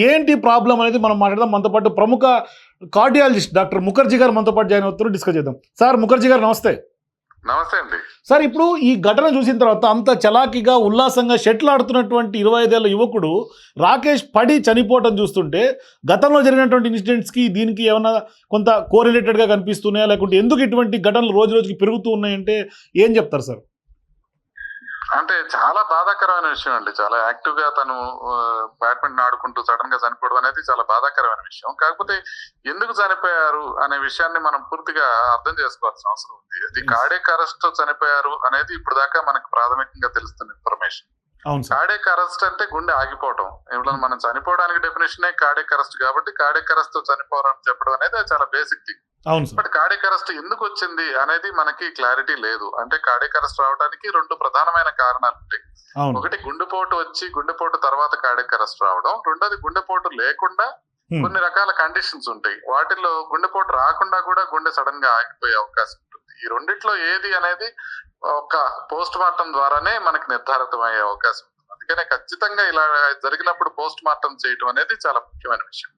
ఏంటి ప్రాబ్లం అనేది మనం మాట్లాడదాం. మనతో పాటు ప్రముఖ కార్డియాలజిస్ట్ డాక్టర్ ముఖర్జీ గారు మనతో పాటు జాయిన్ అవుతారు. డిస్కస్ చేద్దాం. సార్ ముఖర్జీ గారు నమస్తే. నమస్తే అండి. సార్, ఇప్పుడు ఈ ఘటన చూసిన తర్వాత అంత చలాకీగా ఉల్లాసంగా షటిల్ ఆడుతున్నటువంటి 25 ఏళ్ల యువకుడు రాకేష్ పడి చనిపోవటం చూస్తుంటే గతంలో జరిగినటువంటి ఇన్సిడెంట్స్కి దీనికి ఏమైనా కొంత కోరిలేటెడ్గా కనిపిస్తున్నాయా, లేకుంటే ఎందుకు ఇటువంటి ఘటనలు రోజు రోజుకి పెరుగుతూ ఉన్నాయంటే ఏం చెప్తారు సార్? అంటే చాలా బాధాకరమైన విషయం అండి. చాలా యాక్టివ్ గా తను బ్యాడ్మింటన్ ఆడుకుంటూ సడన్ గా చనిపోవడం అనేది చాలా బాధాకరమైన విషయం. కాకపోతే ఎందుకు చనిపోయారు అనే విషయాన్ని మనం పూర్తిగా అర్థం చేసుకోవాల్సిన అవసరం ఉంది. అది కార్డియాక్ అరెస్ట్ తో చనిపోయారు అనేది ఇప్పుడు దాకా మనకు ప్రాథమికంగా తెలుస్తున్న ఇన్ఫర్మేషన్. కార్డియాక్ అరెస్ట్ అంటే గుండె ఆగిపోవడం. ఏమిటో మనం చనిపోవడానికి డెఫినేషన్ కార్డియాక్ అరెస్ట్ కాబట్టి కార్డియాక్ అరెస్ట్ తో చనిపోవాలని చెప్పడం అనేది చాలా basic thing. But cardiac arrest ఎందుకు వచ్చింది అనేది మనకి క్లారిటీ లేదు. అంటే కార్డియాక్ అరెస్ట్ రావడానికి 2 ప్రధానమైన కారణాలు ఉంటాయి. ఒకటి గుండెపోటు వచ్చి గుండెపోటు తర్వాత కార్డియాక్ అరెస్ట్ రావడం, రెండోది గుండెపోటు లేకుండా కొన్ని రకాల కండిషన్స్ ఉంటాయి. వాటిల్లో గుండెపోటు రాకుండా కూడా గుండె సడన్ గా ఆగిపోయే అవకాశం ఉంటుంది. ఈ రెండిట్లో ఏది అనేది ఒక పోస్ట్ మార్టం ద్వారానే మనకి నిర్ధారితమయ్యే అవకాశం ఉంటుంది. అందుకనే ఖచ్చితంగా ఇలా జరిగినప్పుడు పోస్ట్ మార్టం చేయటం అనేది చాలా ముఖ్యమైన విషయం.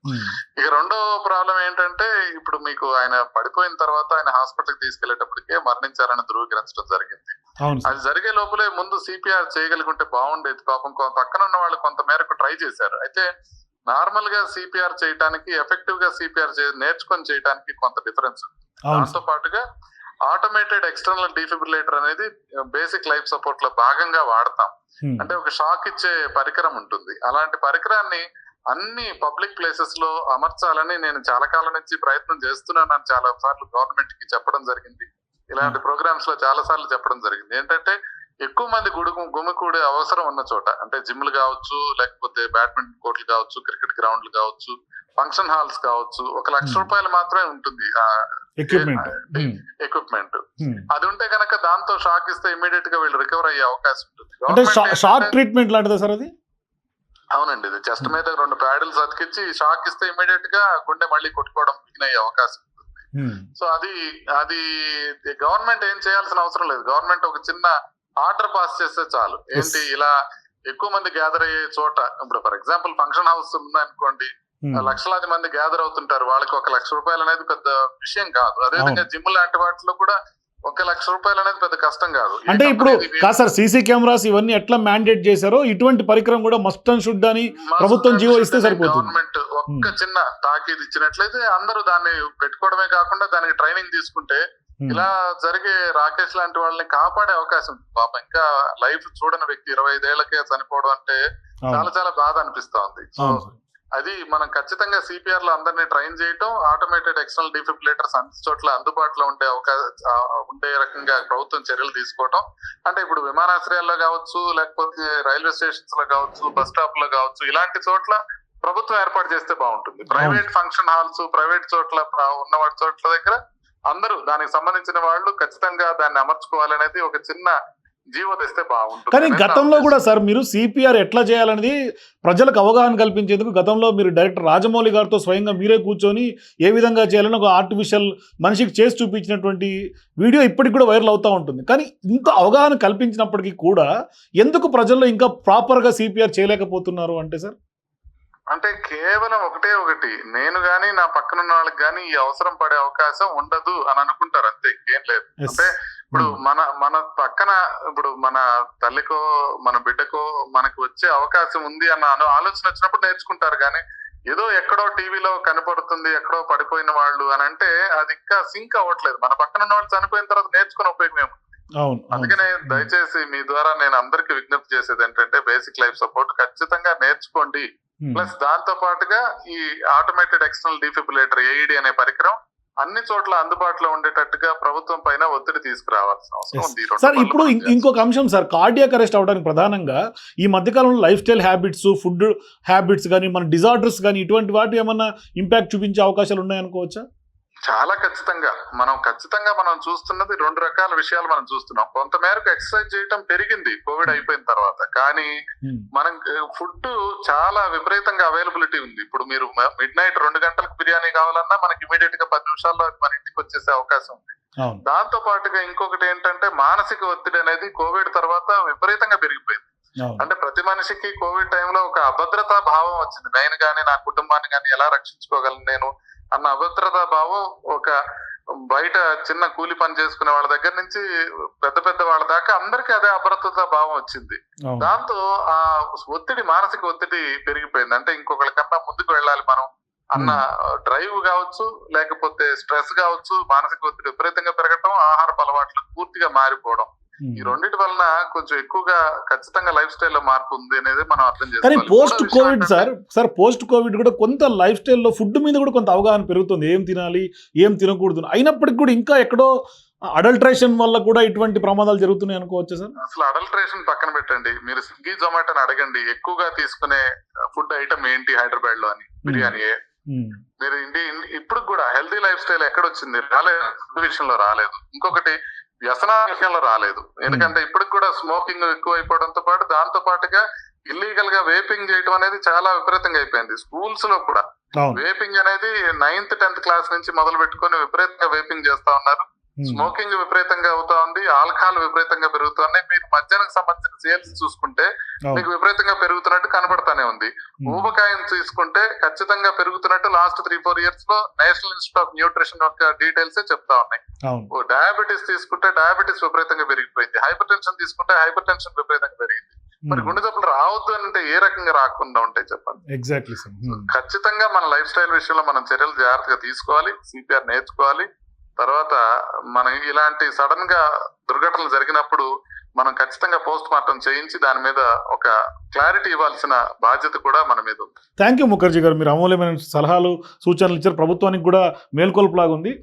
ఇక రెండో ప్రాబ్లం ఏంటంటే, ఇప్పుడు మీకు ఆయన పడిపోయిన తర్వాత ఆయన హాస్పిటల్కి తీసుకెళ్లేటప్పటికే మరణించారని ధృవీకరించడం జరిగింది. అది జరిగే లోపలే ముందు సిపిఆర్ చేయగలిగితే బాగుండేది. పాపం పక్కన ఉన్న వాళ్ళు కొంత మేరకు ట్రై చేశారు. అయితే నార్మల్ గా సిపిఆర్ చేయడానికి, ఎఫెక్టివ్ గా సిపిఆర్ నేర్చుకొని చేయడానికి కొంత డిఫరెన్స్ ఉంది. దాంతో పాటుగా ఆటోమేటెడ్ ఎక్స్టర్నల్ డిఫిబ్రిలేటర్ అనేది బేసిక్ లైఫ్ సపోర్ట్ లో భాగంగా వాడతాం. అంటే ఒక షాక్ ఇచ్చే పరికరం ఉంటుంది. అలాంటి పరికరాన్ని అన్ని పబ్లిక్ ప్లేసెస్ లో అమర్చాలని నేను చాలా కాలం నుంచి ప్రయత్నం చేస్తున్నాను. చాలా సార్లు గవర్నమెంట్ కి చెప్పడం జరిగింది. ఇలాంటి ప్రోగ్రామ్స్ లో చాలా సార్లు చెప్పడం జరిగింది. ఏంటంటే ఎక్కువ మంది గుమికూడే అవసరం ఉన్న చోట, అంటే జిమ్లు కావచ్చు, లేకపోతే బ్యాడ్మింటన్ కోర్టులు కావచ్చు, క్రికెట్ గ్రౌండ్లు కావచ్చు, ఫంక్షన్ హాల్స్ కావచ్చు, ₹1,00,000 మాత్రమే ఉంటుంది ఎక్విప్మెంట్. అది ఉంటే కనుక దాంతో షాక్ ఇస్తే ఇమీడియట్ గా వీళ్ళు రికవర్ అయ్యే అవకాశం ఉంటుంది. షాక్ ట్రీట్మెంట్ లాంటిదా సార్ అది? అవునండి. ఇది చెస్ట్ మీద 2 ప్యాడిల్స్ అతికించి షాక్ ఇస్తే ఇమీడియట్ గా గుండె మళ్ళీ కొట్టుకోవడం అయ్యే అవకాశం ఉంటుంది. సో అది గవర్నమెంట్ ఏం చేయాల్సిన అవసరం లేదు. గవర్నమెంట్ ఒక చిన్న ఆర్డర్ పాస్ చేస్తే చాలు. ఏంటి, ఇలా ఎక్కువ మంది గ్యాదర్ అయ్యే చోట, ఇప్పుడు ఫర్ ఎగ్జాంపుల్ ఫంక్షన్ హౌస్ ఉందనుకోండి, లక్షలాది మంది గ్యాదర్ అవుతుంటారు. వాళ్ళకి ₹1,00,000 అనేది పెద్ద విషయం కాదు. అదేవిధంగా జిమ్ లాంటి వాటిలో కూడా ₹1,00,000 అనేది పెద్ద కష్టం కాదు. అంటే ఇప్పుడు సార్ సీసీ కెమెరాస్ ఇవన్నీ ఎట్లా మ్యాండేట్ చేశారో ఇటువంటి పరికరం కూడా మస్ట్ అండ్ షుడ్ అని ప్రభుత్వం జీవో ఇస్తే సరిపోతుంది. గవర్నమెంట్ ఒక్క చిన్న తాకీదు ఇచ్చినట్లయితే అందరూ దాన్ని పెట్టుకోవడమే కాకుండా దానికి ట్రైనింగ్ తీసుకుంటే ఇలా జరిగే రాకేష్ లాంటి వాళ్ళని కాపాడే అవకాశం ఉంది. పాపం ఇంకా లైఫ్ చూడని వ్యక్తి 25 ఏళ్లకే చనిపోవడం అంటే చాలా చాలా బాధ అనిపిస్తా ఉంది. సో అది మనం ఖచ్చితంగా సిపిఆర్ లో అందరినీ ట్రైన్ చేయటం, ఆటోమేటెడ్ ఎక్స్టర్నల్ డిఫిబ్రిలేటర్స్ అన్ని చోట్ల అందుబాటులో ఉండే రకంగా ప్రభుత్వం చర్యలు తీసుకోవటం. అంటే ఇప్పుడు విమానాశ్రయాల్లో కావచ్చు, లేకపోతే రైల్వే స్టేషన్స్ లో కావచ్చు, బస్ స్టాప్ లో కావచ్చు, ఇలాంటి చోట్ల ప్రభుత్వం ఏర్పాటు చేస్తే బాగుంటుంది. ప్రైవేట్ ఫంక్షన్ హాల్స్, ప్రైవేట్ చోట్ల ఉన్న వాటి చోట్ల దగ్గర అందరూ దానికి సంబంధించిన వాళ్ళు ఖచ్చితంగా దాన్ని అమర్చుకోవాలనేది ఒక చిన్న జీవో తెస్తే బాగుంటుంది. కానీ గతంలో కూడా సార్ మీరు సిపిఆర్ ఎట్లా చేయాలనేది ప్రజలకు అవగాహన కల్పించేందుకు గతంలో మీరు డైరెక్టర్ రాజమౌళి గారితో స్వయంగా మీరే కూర్చొని ఏ విధంగా చేయాలని ఒక ఆర్టిఫిషియల్ మనిషికి చేసి చూపించినటువంటి వీడియో ఇప్పటికి కూడా వైరల్ అవుతూ ఉంటుంది. కానీ ఇంత అవగాహన కల్పించినప్పటికీ కూడా ఎందుకు ప్రజల్లో ఇంకా ప్రాపర్గా సిపిఆర్ చేయలేకపోతున్నారు అంటే సార్? అంటే కేవలం ఒకటి, నేను గాని నా పక్కన ఉన్న వాళ్ళకి గాని ఈ అవసరం పడే అవకాశం ఉండదు అని అనుకుంటారు, అంతే, ఇంకేం లేదు. అంటే ఇప్పుడు మన పక్కన ఇప్పుడు మన తల్లికో మన బిడ్డకో మనకు వచ్చే అవకాశం ఉంది అన్న ఆలోచన వచ్చినప్పుడు నేర్చుకుంటారు. కానీ ఏదో ఎక్కడో టీవీలో కనపడుతుంది, ఎక్కడో పడిపోయిన వాళ్ళు అని అంటే అది ఇంకా సింక్ అవ్వట్లేదు. మన పక్కన ఉన్న వాళ్ళు చనిపోయిన తర్వాత నేర్చుకునే ఉపయోగం ఏముంది? అందుకనే దయచేసి మీ ద్వారా నేను అందరికి విజ్ఞప్తి చేసేది ఏంటంటే, బేసిక్ లైఫ్ సపోర్ట్ ఖచ్చితంగా నేర్చుకోండి. ప్లస్ దాంతో పాటుగా ఈ ఆటోమేటెడ్ ఎక్స్టర్నల్ డిఫిబ్రిలేటర్ ఏఈడి అనే పరికరం అన్ని చోట్ల అందుబాటులో ఉండేటట్టుగా ప్రభుత్వం పైన ఒత్తిడి తీసుకురావాల్సిన అవసరం ఉంది. సార్, ఇప్పుడు ఇంకొక అంశం సార్, కార్డియాక్ అరెస్ట్ అవడానికి ప్రధానంగా ఈ మధ్యకాలంలో life style habits, food habits కానీ, మన డిజార్డర్స్ కానీ ఇటువంటి వాటి ఏమన్నా ఇంపాక్ట్ చూపించే అవకాశాలు ఉన్నాయనుకోవచ్చా? చాలా ఖచ్చితంగా మనం చూస్తున్నది 2 రకాల విషయాలు మనం చూస్తున్నాం. కొంతమేరకు ఎక్సర్సైజ్ చేయటం పెరిగింది కోవిడ్ అయిపోయిన తర్వాత, కానీ మనం ఫుడ్ చాలా విపరీతంగా అవైలబిలిటీ ఉంది. ఇప్పుడు మీరు మిడ్-నైట్ 2 గంటలకు బిర్యానీ కావాలన్నా మనకి ఇమీడియట్ గా 10 నిమిషాల్లో మన ఇంటికి వచ్చేసే అవకాశం ఉంది. దాంతో పాటుగా ఇంకొకటి ఏంటంటే, మానసిక ఒత్తిడి అనేది కోవిడ్ తర్వాత విపరీతంగా పెరిగిపోయింది. అవును. అంటే ప్రతి మనిషికి కోవిడ్ టైంలో ఒక అభద్రతా భావం వచ్చింది. నేను గాని నా కుటుంబాన్ని గాని ఎలా రక్షించుకోగలను నేను అన్న అభద్రతా భావం ఒక బయట చిన్న కూలి పని చేసుకునే వాళ్ళ దగ్గర నుంచి పెద్ద పెద్ద వాళ్ళ దాకా అందరికీ అదే అభద్రతా భావం వచ్చింది. అవును. దాంతో ఆ ఒత్తిడి, మానసిక ఒత్తిడి పెరిగిపోయింది. అంటే ఇంకొకరి కన్నా ముందుకు వెళ్ళాలి మనం అన్న డ్రైవ్ కావచ్చు, లేకపోతే స్ట్రెస్ కావచ్చు, మానసిక ఒత్తిడి విపరీతంగా పెరగటం, ఆహారపు అలవాట్లు పూర్తిగా మారిపోవడం. ఈ రెండింటి వలన కొంచెం ఎక్కువగా ఖచ్చితంగా లైఫ్ స్టైల్ లో మార్పు ఉంది అనేది మనం అర్థం కానీ చేసుకోవాలి. పోస్ట్ మూడో విషయం కోవిడ్ ఏంటంటే, సార్ పోస్ట్ కోవిడ్ కూడా కొంత లైఫ్ స్టైల్లో ఫుడ్ మీద కూడా కొంత అవగాహన పెరుగుతుంది. ఏం తినాలి, ఏం తినకూడదు. అయినప్పటికీ కూడా ఇంకా ఎక్కడో అడల్ట్రేషన్ వల్ల కూడా ఇటువంటి ప్రమాదాలు జరుగుతున్నాయి అనుకోవచ్చు సార్. అసలు అడల్ట్రేషన్ పక్కన పెట్టండి, మీరు స్విగ్గీ జొమాటోని అడగండి ఎక్కువగా తీసుకునే ఫుడ్ ఐటమ్ ఏంటి హైదరాబాద్ లో అని. బిర్యానీ. మీరు ఇప్పుడు కూడా హెల్తీ లైఫ్ స్టైల్ ఎక్కడొచ్చింది? రాలేదు. ఫుడ్ విషయంలో రాలేదు. ఇంకొకటి వ్యసనాల విషయంలో రాలేదు. ఎందుకంటే ఇప్పటికి కూడా స్మోకింగ్ ఎక్కువ అయిపోవడంతో పాటు దాంతో పాటుగా ఇల్లీగల్ గా వేపింగ్ చేయడం అనేది చాలా విపరీతంగా అయిపోయింది. స్కూల్స్ లో కూడా అవును. వేపింగ్ అనేది 9th 10th క్లాస్ నుంచి మొదలు పెట్టుకొని విపరీతంగా వేపింగ్ చేస్తా ఉన్నారు. స్మోకింగ్ విపరీతంగా అవుతా ఉంది. ఆల్కహాల్ విపరీతంగా పెరుగుతున్నాయి. మీరు మద్యానికి సంబంధించిన సేల్స్ చూసుకుంటే మీకు విపరీతంగా పెరుగుతున్నట్టు కనబడతానే ఉంది. ఊబకాయం తీసుకుంటే ఖచ్చితంగా పెరుగుతున్నట్టు లాస్ట్ 3-4 years లో నేషనల్ ఇన్స్టిట్యూట్ ఆఫ్ న్యూట్రిషన్ యొక్క డీటెయిల్స్ చెప్తా ఉన్నాయి. డయాబెటీస్ తీసుకుంటే డయాబెటీస్ విపరీతంగా పెరిగిపోయింది. హైపర్ టెన్షన్ తీసుకుంటే హైపర్ టెన్షన్ విపరీతంగా పెరిగింది. మరి గుండె జబ్బులు రావద్దు అంటే ఏ రకంగా రాకుండా ఉంటాయి చెప్పండి. Exactly sir. ఖచ్చితంగా మన లైఫ్ స్టైల్ విషయంలో మనం చర్యలు జాగ్రత్తగా తీసుకోవాలి. సిపిఆర్ నేర్చుకోవాలి. తర్వాత మనం ఇలాంటి సడన్ గా దుర్ఘటనలు జరిగినప్పుడు మనం ఖచ్చితంగా పోస్ట్ మార్టం చేయించి దాని మీద ఒక క్లారిటీ ఇవ్వాల్సిన బాధ్యత కూడా మన మీద ఉంది. థ్యాంక్ యూ ముఖర్జీ గారు. మీరు అమూల్యమైన సలహాలు, సూచనలు ఇచ్చారు. ప్రభుత్వానికి కూడా మేల్కొల్పులాగా ఉంది.